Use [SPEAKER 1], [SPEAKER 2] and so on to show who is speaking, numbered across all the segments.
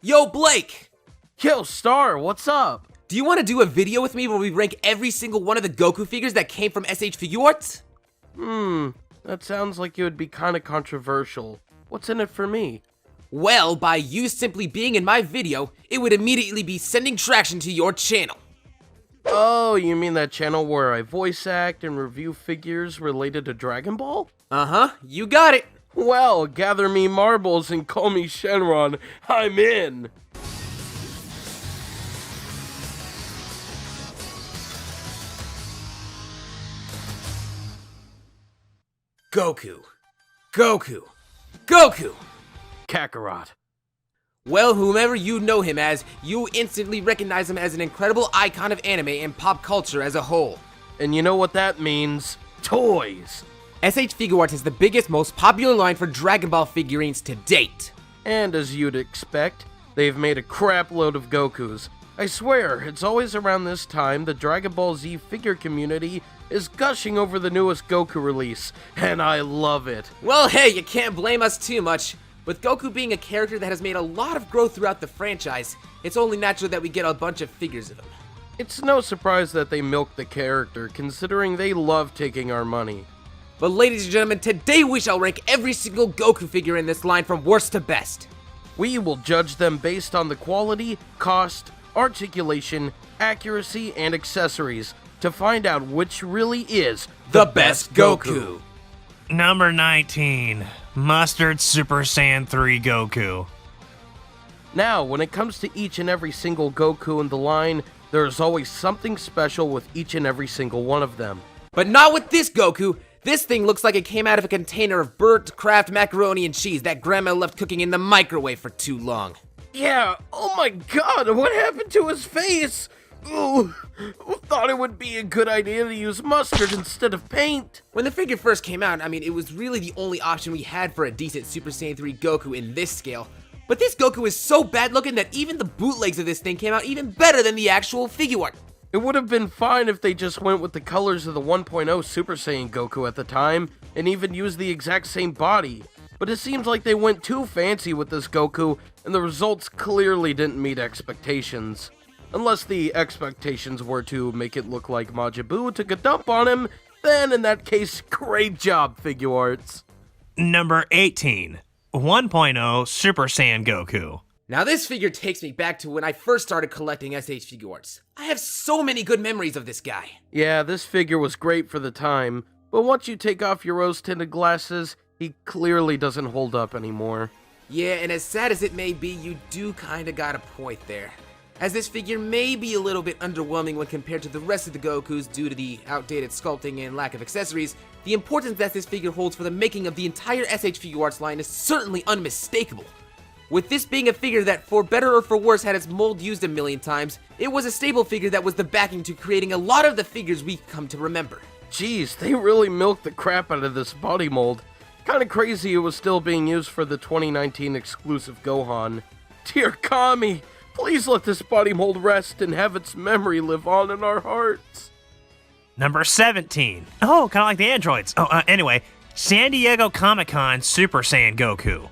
[SPEAKER 1] Yo, Blake!
[SPEAKER 2] Yo, Star, what's up?
[SPEAKER 1] Do you want to do a video with me where we rank every single one of the Goku figures that came from SHFiguarts?
[SPEAKER 2] That sounds like it would be kinda controversial. What's in it for me?
[SPEAKER 1] Well, by you simply being in my video, it would immediately be sending traction to your channel.
[SPEAKER 2] Oh, you mean that channel where I voice act and review figures related to Dragon Ball?
[SPEAKER 1] Uh-huh, you got it.
[SPEAKER 2] Well, gather me marbles and call me Shenron. I'm in!
[SPEAKER 1] Goku. Goku. Goku!
[SPEAKER 2] Kakarot.
[SPEAKER 1] Well, whomever you know him as, you instantly recognize him as an incredible icon of anime and pop culture as a whole.
[SPEAKER 2] And you know what that means? Toys!
[SPEAKER 1] SHFiguarts is the biggest, most popular line for Dragon Ball figurines to date.
[SPEAKER 2] And as you'd expect, they've made a crap load of Gokus. I swear, it's always around this time the Dragon Ball Z figure community is gushing over the newest Goku release, and I love it.
[SPEAKER 1] Well, hey, you can't blame us too much. With Goku being a character that has made a lot of growth throughout the franchise, it's only natural that we get a bunch of figures of him.
[SPEAKER 2] It's no surprise that they milk the character, considering they love taking our money.
[SPEAKER 1] But ladies and gentlemen, today we shall rank every single Goku figure in this line from worst to best.
[SPEAKER 2] We will judge them based on the quality, cost, articulation, accuracy, and accessories to find out which really is
[SPEAKER 1] the best Goku.
[SPEAKER 3] Number 19, Mustard Super Saiyan 3 Goku.
[SPEAKER 2] Now, when it comes to each and every single Goku in the line, there is always something special with each and every single one of them.
[SPEAKER 1] But not with this Goku. This thing looks like it came out of a container of burnt Kraft macaroni and cheese that Grandma left cooking in the microwave for too long.
[SPEAKER 2] Yeah, oh my god, what happened to his face? Ooh, thought it would be a good idea to use mustard instead of paint.
[SPEAKER 1] When the figure first came out, it was really the only option we had for a decent Super Saiyan 3 Goku in this scale. But this Goku is so bad looking that even the bootlegs of this thing came out even better than the actual figure art.
[SPEAKER 2] It would have been fine if they just went with the colors of the 1.0 Super Saiyan Goku at the time, and even used the exact same body. But it seems like they went too fancy with this Goku, and the results clearly didn't meet expectations. Unless the expectations were to make it look like Majin Buu took a dump on him, then in that case, great job, FiguartS.
[SPEAKER 3] Number 18, 1.0 Super Saiyan Goku.
[SPEAKER 1] Now this figure takes me back to when I first started collecting SHFiguarts. I have so many good memories of this guy.
[SPEAKER 2] Yeah, this figure was great for the time, but once you take off your rose-tinted glasses, he clearly doesn't hold up anymore.
[SPEAKER 1] Yeah, and as sad as it may be, you do kinda got a point there. As this figure may be a little bit underwhelming when compared to the rest of the Gokus due to the outdated sculpting and lack of accessories, the importance that this figure holds for the making of the entire SHFiguarts line is certainly unmistakable. With this being a figure that, for better or for worse, had its mold used a million times, it was a stable figure that was the backing to creating a lot of the figures we've come to remember.
[SPEAKER 2] Jeez, they really milked the crap out of this body mold. Kinda crazy it was still being used for the 2019 exclusive Gohan. Dear Kami, please let this body mold rest and have its memory live on in our hearts.
[SPEAKER 3] Number 17, oh, kind of like the androids. Anyway, San Diego Comic-Con Super Saiyan Goku.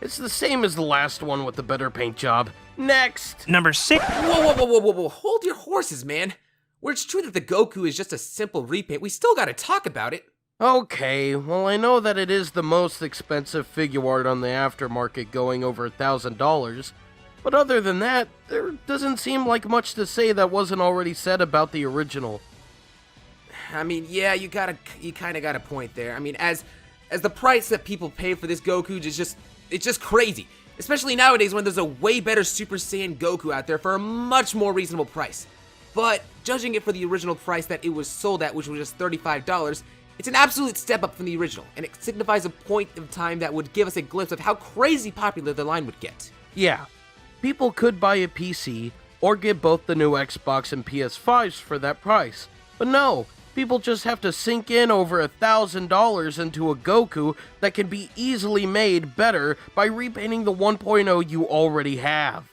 [SPEAKER 2] It's the same as the last one with the better paint job. Next!
[SPEAKER 3] Number 6.
[SPEAKER 1] Whoa, hold your horses, man. Where it's true that the Goku is just a simple repaint, we still gotta talk about it.
[SPEAKER 2] Okay, well I know that it is the most expensive figure art on the aftermarket, going over $1,000, but other than that, there doesn't seem like much to say that wasn't already said about the original.
[SPEAKER 1] Yeah, you kinda got a point there. As the price that people pay for this Goku it's just crazy. Especially nowadays when there's a way better Super Saiyan Goku out there for a much more reasonable price. But judging it for the original price that it was sold at, which was just $35, it's an absolute step up from the original, and it signifies a point of time that would give us a glimpse of how crazy popular the line would get.
[SPEAKER 2] Yeah, people could buy a PC, or get both the new Xbox and PS5s for that price. But no, people just have to sink in over $1,000 into a Goku that can be easily made better by repainting the 1.0 you already have.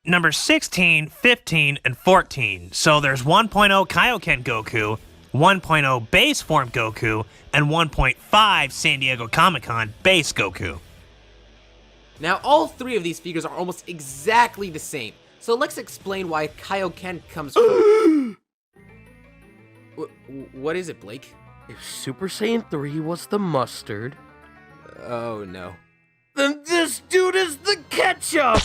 [SPEAKER 3] Number 16, 15, and 14. So there's 1.0 Kaioken Goku, 1.0 Base Form Goku, and 1.5 San Diego Comic-Con Base Goku.
[SPEAKER 1] Now, all three of these figures are almost exactly the same, so let's explain why Kaioken comes from... What is it, Blake?
[SPEAKER 2] If Super Saiyan 3 was the mustard,
[SPEAKER 1] Oh no.
[SPEAKER 2] then this dude is the ketchup!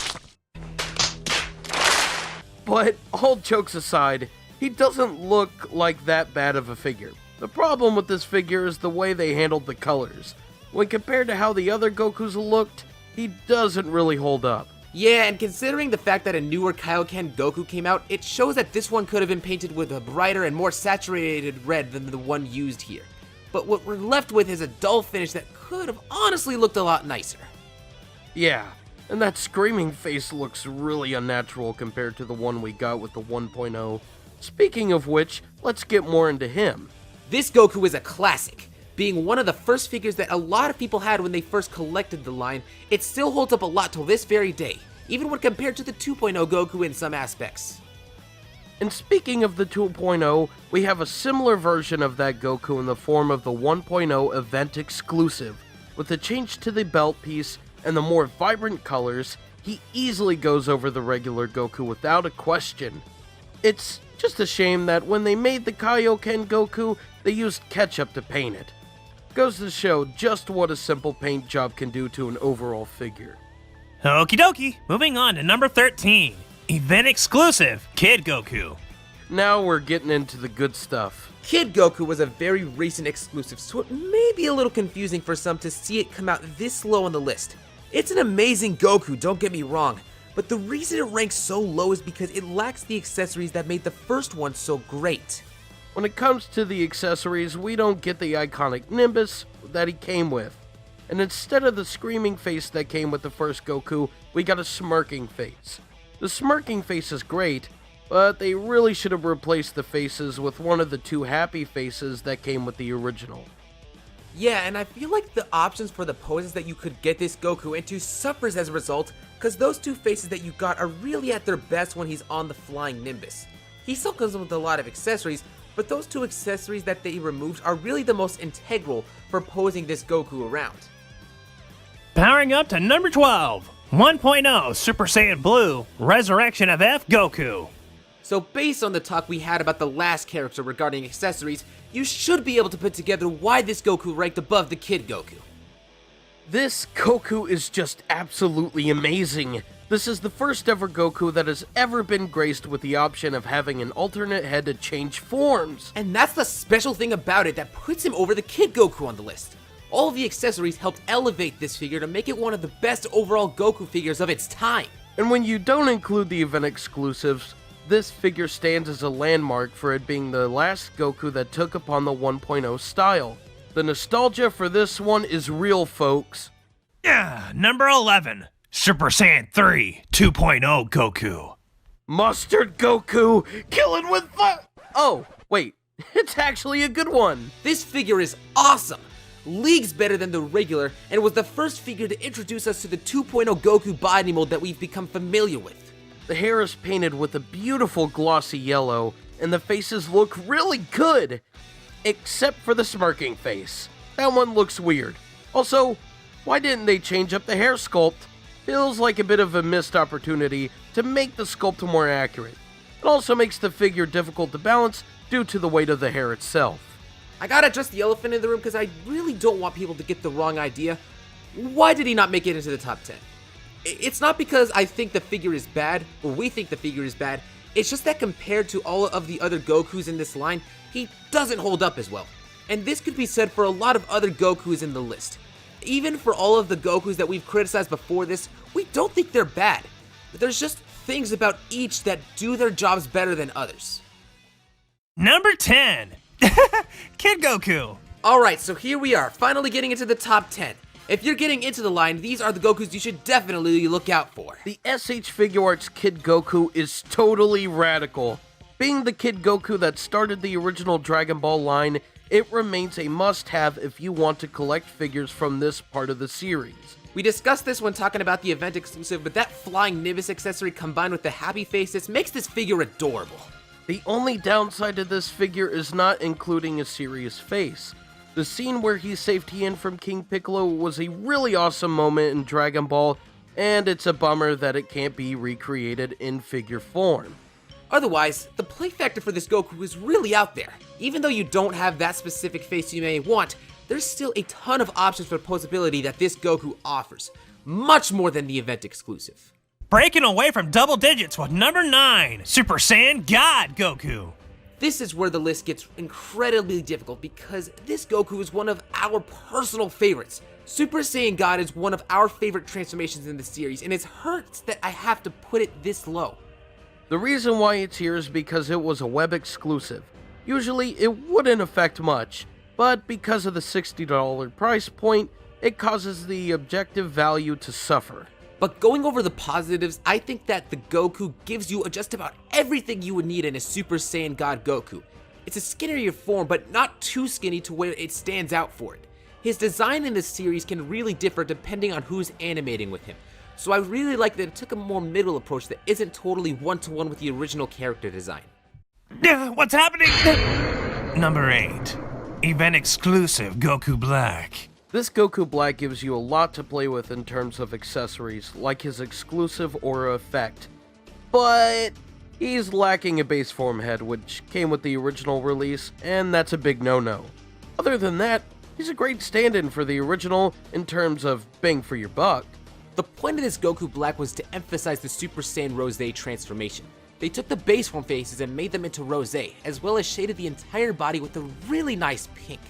[SPEAKER 2] But all jokes aside, he doesn't look like that bad of a figure. The problem with this figure is the way they handled the colors. When compared to how the other Gokus looked, he doesn't really hold up.
[SPEAKER 1] Yeah, and considering the fact that a newer Kaioken Goku came out, it shows that this one could have been painted with a brighter and more saturated red than the one used here. But what we're left with is a dull finish that could have honestly looked a lot nicer.
[SPEAKER 2] Yeah, and that screaming face looks really unnatural compared to the one we got with the 1.0. Speaking of which, let's get more into him.
[SPEAKER 1] This Goku is a classic. Being one of the first figures that a lot of people had when they first collected the line, it still holds up a lot till this very day, even when compared to the 2.0 Goku in some aspects.
[SPEAKER 2] And speaking of the 2.0, we have a similar version of that Goku in the form of the 1.0 event exclusive. With the change to the belt piece and the more vibrant colors, he easily goes over the regular Goku without a question. It's just a shame that when they made the Kaioken Goku, they used ketchup to paint it. Goes to show just what a simple paint job can do to an overall figure.
[SPEAKER 3] Okie dokie, moving on to number 13. Event exclusive, Kid Goku.
[SPEAKER 2] Now we're getting into the good stuff.
[SPEAKER 1] Kid Goku was a very recent exclusive, so it may be a little confusing for some to see it come out this low on the list. It's an amazing Goku, don't get me wrong, but the reason it ranks so low is because it lacks the accessories that made the first one so great.
[SPEAKER 2] When it comes to the accessories, we don't get the iconic Nimbus that he came with. And instead of the screaming face that came with the first Goku, we got a smirking face. The smirking face is great, but they really should have replaced the faces with one of the two happy faces that came with the original.
[SPEAKER 1] Yeah, and I feel like the options for the poses that you could get this Goku into suffers as a result, because those two faces that you got are really at their best when he's on the flying Nimbus. He still comes with a lot of accessories, but those two accessories that they removed are really the most integral for posing this Goku around.
[SPEAKER 3] Powering up to number 12, 1.0 Super Saiyan Blue, Resurrection of F Goku.
[SPEAKER 1] So based on the talk we had about the last character regarding accessories, you should be able to put together why this Goku ranked above the Kid Goku.
[SPEAKER 2] This Goku is just absolutely amazing. This is the first ever Goku that has ever been graced with the option of having an alternate head to change forms.
[SPEAKER 1] And that's the special thing about it that puts him over the Kid Goku on the list. All of the accessories helped elevate this figure to make it one of the best overall Goku figures of its time.
[SPEAKER 2] And when you don't include the event exclusives, this figure stands as a landmark for it being the last Goku that took upon the 1.0 style. The nostalgia for this one is real, folks.
[SPEAKER 3] Yeah, number 11, Super Saiyan 3 2.0 Goku.
[SPEAKER 2] Mustard Goku, killing with fire. Oh, wait, it's actually a good one.
[SPEAKER 1] This figure is awesome! Leagues better than the regular, and was the first figure to introduce us to the 2.0 Goku body mold that we've become familiar with.
[SPEAKER 2] The hair is painted with a beautiful glossy yellow, and the faces look really good. Except for the smirking face. That one looks weird. Also, why didn't they change up the hair sculpt? Feels like a bit of a missed opportunity to make the sculpt more accurate. It also makes the figure difficult to balance due to the weight of the hair itself.
[SPEAKER 1] I gotta address the elephant in the room because I really don't want people to get the wrong idea. Why did he not make it into the top 10? It's not because I think the figure is bad, or we think the figure is bad. It's just that compared to all of the other Gokus in this line, he doesn't hold up as well. And this could be said for a lot of other Gokus in the list. Even for all of the Gokus that we've criticized before this, we don't think they're bad. But there's just things about each that do their jobs better than others.
[SPEAKER 3] Number 10, Kid Goku.
[SPEAKER 1] Alright, so here we are, finally getting into the top 10. If you're getting into the line, these are the Gokus you should definitely look out for.
[SPEAKER 2] The SHFiguarts Kid Goku is totally radical. Being the Kid Goku that started the original Dragon Ball line, it remains a must-have if you want to collect figures from this part of the series.
[SPEAKER 1] We discussed this when talking about the event exclusive, but that flying Nimbus accessory combined with the happy faces makes this figure adorable.
[SPEAKER 2] The only downside to this figure is not including a serious face. The scene where he saved Tien from King Piccolo was a really awesome moment in Dragon Ball, and it's a bummer that it can't be recreated in figure form.
[SPEAKER 1] Otherwise, the play factor for this Goku is really out there. Even though you don't have that specific face you may want, there's still a ton of options for posability that this Goku offers, much more than the event exclusive.
[SPEAKER 3] Breaking away from double digits with number 9, Super Saiyan God Goku.
[SPEAKER 1] This is where the list gets incredibly difficult because this Goku is one of our personal favorites. Super Saiyan God is one of our favorite transformations in the series, and it hurts that I have to put it this low.
[SPEAKER 2] The reason why it's here is because it was a web exclusive. Usually it wouldn't affect much, but because of the $60 price point, it causes the objective value to suffer.
[SPEAKER 1] But going over the positives, I think that the Goku gives you just about everything you would need in a Super Saiyan God Goku. It's a skinnier form, but not too skinny to where it stands out for it. His design in this series can really differ depending on who's animating with him, so I really like that it took a more middle approach that isn't totally one-to-one with the original character design.
[SPEAKER 3] What's happening? Number 8, event exclusive Goku Black.
[SPEAKER 2] This Goku Black gives you a lot to play with in terms of accessories, like his exclusive aura effect. But he's lacking a base form head, which came with the original release, and that's a big no-no. Other than that, he's a great stand-in for the original in terms of bang for your buck.
[SPEAKER 1] The point of this Goku Black was to emphasize the Super Saiyan Rose transformation. They took the base form faces and made them into Rose, as well as shaded the entire body with a really nice pink.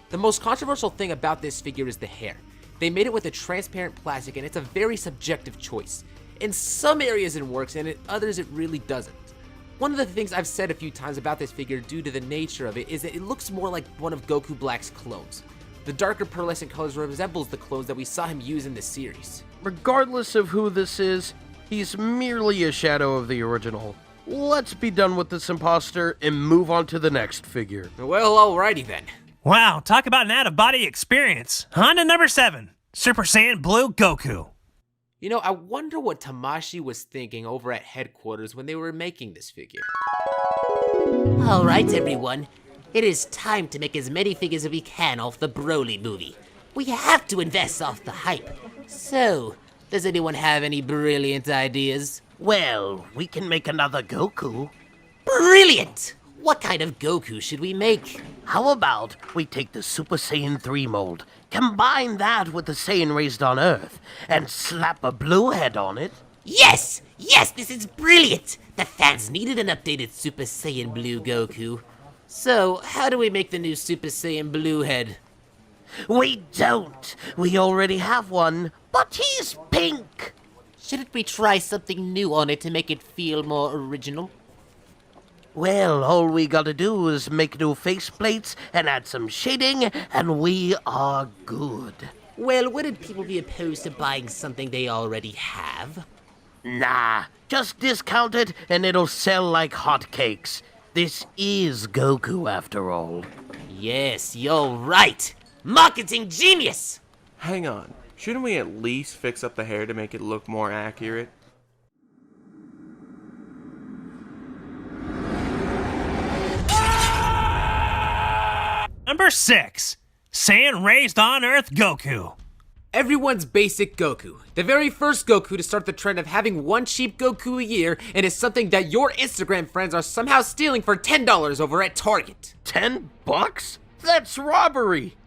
[SPEAKER 1] The most controversial thing about this figure is the hair. They made it with a transparent plastic, and it's a very subjective choice. In some areas it works, and in others it really doesn't. One of the things I've said a few times about this figure due to the nature of it is that it looks more like one of Goku Black's clones. The darker pearlescent colors resembles the clones that we saw him use in the series.
[SPEAKER 2] Regardless of who this is, he's merely a shadow of the original. Let's be done with this imposter and move on to the next figure.
[SPEAKER 1] Well, alrighty then.
[SPEAKER 3] Wow, talk about an out-of-body experience. On to number 7, Super Saiyan Blue Goku.
[SPEAKER 1] You know, I wonder what Tamashi was thinking over at headquarters when they were making this figure.
[SPEAKER 4] Alright everyone, it is time to make as many figures as we can off the Broly movie. We have to invest off the hype. So, does anyone have any brilliant ideas?
[SPEAKER 5] Well, we can make another Goku.
[SPEAKER 4] Brilliant! What kind of Goku should we make?
[SPEAKER 5] How about we take the Super Saiyan 3 mold, combine that with the Saiyan raised on Earth, and slap a blue head on it?
[SPEAKER 4] Yes! Yes, this is brilliant! The fans needed an updated Super Saiyan Blue Goku. So, how do we make the new Super Saiyan Blue head?
[SPEAKER 5] We don't! We already have one, but he's pink!
[SPEAKER 4] Shouldn't we try something new on it to make it feel more original?
[SPEAKER 5] Well, all we gotta do is make new faceplates and add some shading, and we are good.
[SPEAKER 4] Well, wouldn't people be opposed to buying something they already have?
[SPEAKER 5] Nah, just discount it and it'll sell like hotcakes. This is Goku after all.
[SPEAKER 4] Yes, you're right! Marketing genius!
[SPEAKER 6] Hang on, shouldn't we at least fix up the hair to make it look more accurate?
[SPEAKER 3] Number 6, Saiyan Raised on Earth Goku.
[SPEAKER 1] Everyone's basic Goku. The very first Goku to start the trend of having one cheap Goku a year, and is something that your Instagram friends are somehow stealing for $10 over at Target.
[SPEAKER 2] $10? That's robbery!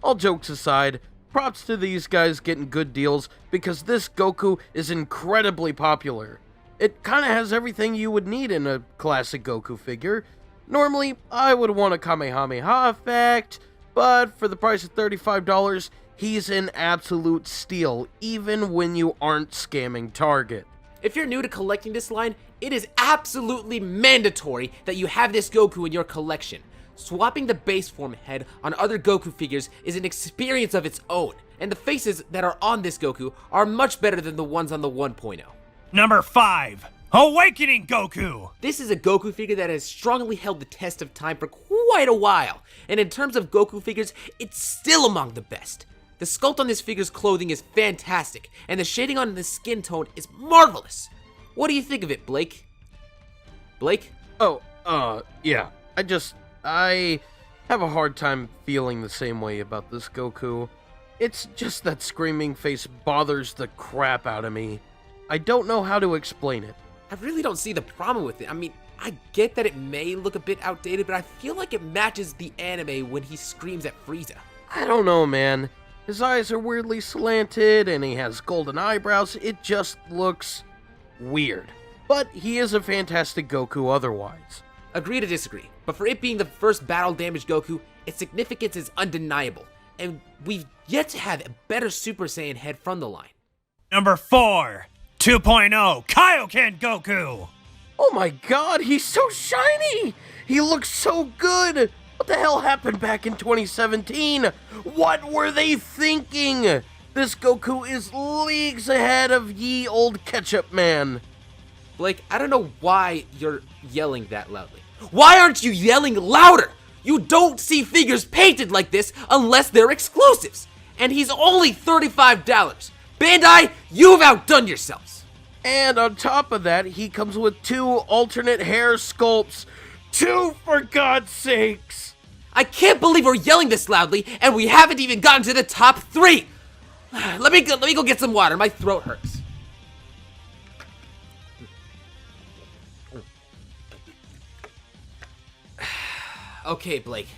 [SPEAKER 2] All jokes aside, props to these guys getting good deals because this Goku is incredibly popular. It kinda has everything you would need in a classic Goku figure. Normally, I would want a Kamehameha effect, but for the price of $35, he's an absolute steal, even when you aren't scamming Target.
[SPEAKER 1] If you're new to collecting this line, it is absolutely mandatory that you have this Goku in your collection. Swapping the base form head on other Goku figures is an experience of its own, and the faces that are on this Goku are much better than the ones on the 1.0.
[SPEAKER 3] Number 5, Awakening Goku.
[SPEAKER 1] This is a Goku figure that has strongly held the test of time for quite a while, and in terms of Goku figures, it's still among the best. The sculpt on this figure's clothing is fantastic, and the shading on the skin tone is marvelous. What do you think of it, Blake? Blake?
[SPEAKER 2] Yeah. I have a hard time feeling the same way about this Goku. It's just that screaming face bothers the crap out of me. I don't know how to explain it.
[SPEAKER 1] I really don't see the problem with it. I mean, I get that it may look a bit outdated, but I feel like it matches the anime when he screams at Frieza.
[SPEAKER 2] I don't know, man. His eyes are weirdly slanted, and he has golden eyebrows. It just looks weird. But he is a fantastic Goku otherwise.
[SPEAKER 1] Agree to disagree, but for it being the first battle-damaged Goku, its significance is undeniable, and we've yet to have a better Super Saiyan head from the line.
[SPEAKER 3] Number 4, 2.0 Kaioken Goku.
[SPEAKER 2] Oh my god, he's so shiny! He looks so good! What the hell happened back in 2017? What were they thinking? This Goku is leagues ahead of ye old ketchup man.
[SPEAKER 1] Blake, I don't know why you're yelling that loudly. Why aren't you yelling louder? You don't see figures painted like this unless they're exclusives. And he's only $35. Bandai, you've outdone yourselves.
[SPEAKER 2] And on top of that, he comes with 2 alternate hair sculpts. 2 for God's sakes!
[SPEAKER 1] I can't believe we're yelling this loudly and we haven't even gotten to the top 3. Let me go get some water. My throat hurts. Okay, Blake.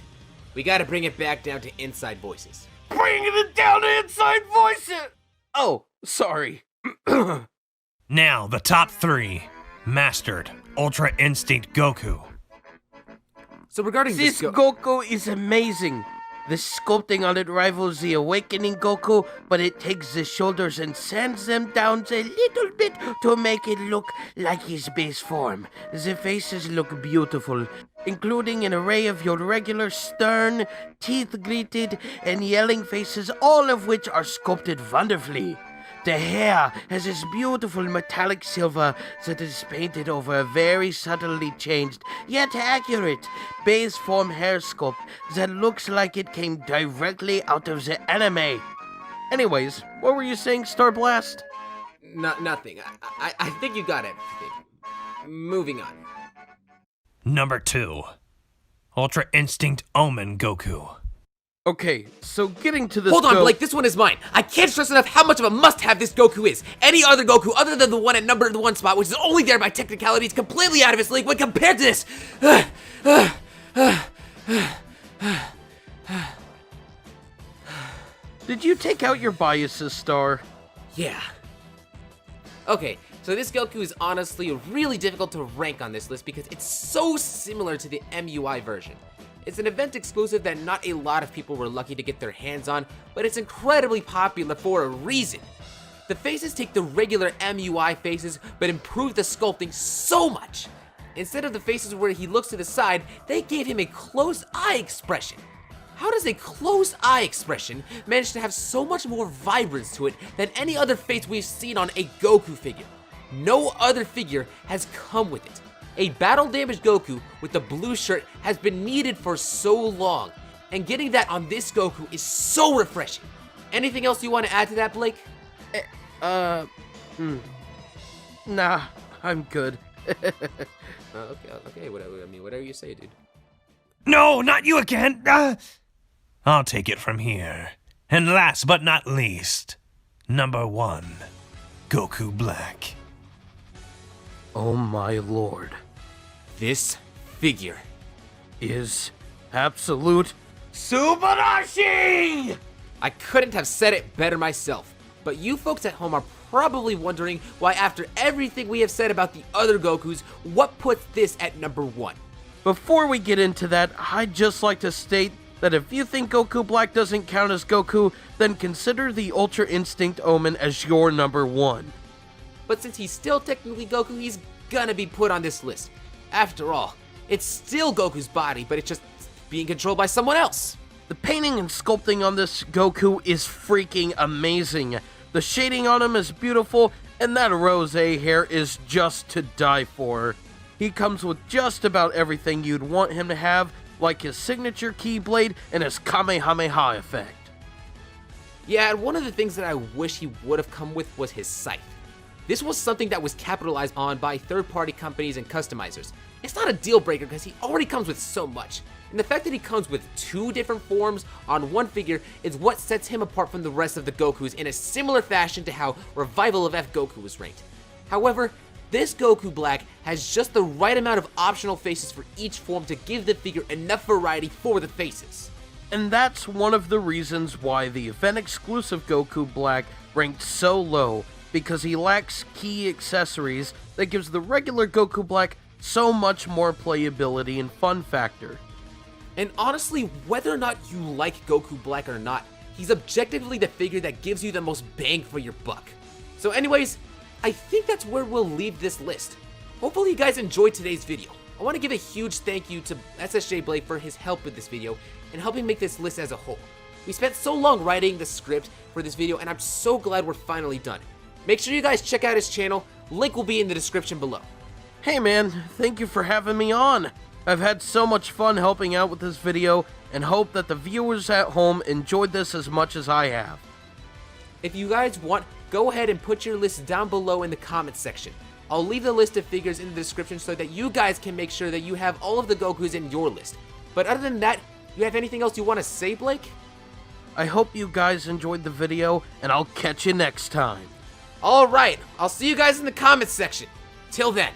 [SPEAKER 1] We gotta bring it back down to inside voices.
[SPEAKER 2] Bringing it down to inside voices! Oh, sorry.
[SPEAKER 3] Now, the top 3. Mastered Ultra Instinct Goku.
[SPEAKER 1] So regarding
[SPEAKER 2] This
[SPEAKER 1] this
[SPEAKER 2] Goku is amazing. The sculpting on it rivals the Awakening Goku, but it takes the shoulders and sands them down a little bit to make it look like his base form. The faces look beautiful, including an array of your regular stern, teeth-gritted, and yelling faces, all of which are sculpted wonderfully. The hair has this beautiful metallic silver that is painted over a very subtly changed, yet accurate, base form hair sculpt that looks like it came directly out of the anime. Anyways, what were you saying, StarBlast?
[SPEAKER 1] Nothing. I think you got everything. Moving on.
[SPEAKER 3] Number 2. Ultra Instinct Omen Goku.
[SPEAKER 2] Okay, so getting to this
[SPEAKER 1] Hold on, Blake, this one is mine. I can't stress enough how much of a must-have this Goku is. Any other Goku other than the one at number 1 spot, which is only there by technicality, is completely out of his league when compared to this.
[SPEAKER 2] Did you take out your biases, Star?
[SPEAKER 1] Yeah. Okay, so this Goku is honestly really difficult to rank on this list because it's so similar to the MUI version. It's an event exclusive that not a lot of people were lucky to get their hands on, but it's incredibly popular for a reason. The faces take the regular MUI faces, but improve the sculpting so much. Instead of the faces where he looks to the side, they gave him a closed eye expression. How does a closed eye expression manage to have so much more vibrance to it than any other face we've seen on a Goku figure? No other figure has come with it. A battle-damaged Goku with the blue shirt has been needed for so long, and getting that on this Goku is so refreshing. Anything else you want to add to that, Blake?
[SPEAKER 2] Nah, I'm good.
[SPEAKER 1] Okay, whatever you say, dude.
[SPEAKER 3] No, not you again! I'll take it from here. And last but not least, number 1, Goku Black.
[SPEAKER 2] Oh my lord.
[SPEAKER 1] This figure
[SPEAKER 2] Is absolute Subarashi!
[SPEAKER 1] I couldn't have said it better myself, but you folks at home are probably wondering why after everything we have said about the other Gokus, what puts this at number 1?
[SPEAKER 2] Before we get into that, I'd just like to state that if you think Goku Black doesn't count as Goku, then consider the Ultra Instinct Omen as your number 1.
[SPEAKER 1] But since he's still technically Goku, he's gonna be put on this list. After all, it's still Goku's body, but it's just being controlled by someone else.
[SPEAKER 2] The painting and sculpting on this Goku is freaking amazing. The shading on him is beautiful, and that rose hair is just to die for. He comes with just about everything you'd want him to have, like his signature Keyblade and his Kamehameha effect.
[SPEAKER 1] Yeah, and one of the things that I wish he would have come with was his scythe. This was something that was capitalized on by third-party companies and customizers. It's not a deal breaker because he already comes with so much. And the fact that he comes with 2 different forms on one figure is what sets him apart from the rest of the Gokus in a similar fashion to how Revival of F Goku was ranked. However, this Goku Black has just the right amount of optional faces for each form to give the figure enough variety for the faces.
[SPEAKER 2] And that's one of the reasons why the event-exclusive Goku Black ranked so low, because he lacks key accessories that gives the regular Goku Black so much more playability and fun factor.
[SPEAKER 1] And honestly, whether or not you like Goku Black or not, he's objectively the figure that gives you the most bang for your buck. So anyways, I think that's where we'll leave this list. Hopefully you guys enjoyed today's video. I want to give a huge thank you to SSJBlue for his help with this video and helping make this list as a whole. We spent so long writing the script for this video and I'm so glad we're finally done. Make sure you guys check out his channel, link will be in the description below.
[SPEAKER 2] Hey man, thank you for having me on. I've had so much fun helping out with this video and hope that the viewers at home enjoyed this as much as I have.
[SPEAKER 1] If you guys want, go ahead and put your list down below in the comments section. I'll leave the list of figures in the description so that you guys can make sure that you have all of the Gokus in your list. But other than that, you have anything else you want to say, Blake?
[SPEAKER 2] I hope you guys enjoyed the video, and I'll catch you next time.
[SPEAKER 1] Alright, I'll see you guys in the comments section. Till then.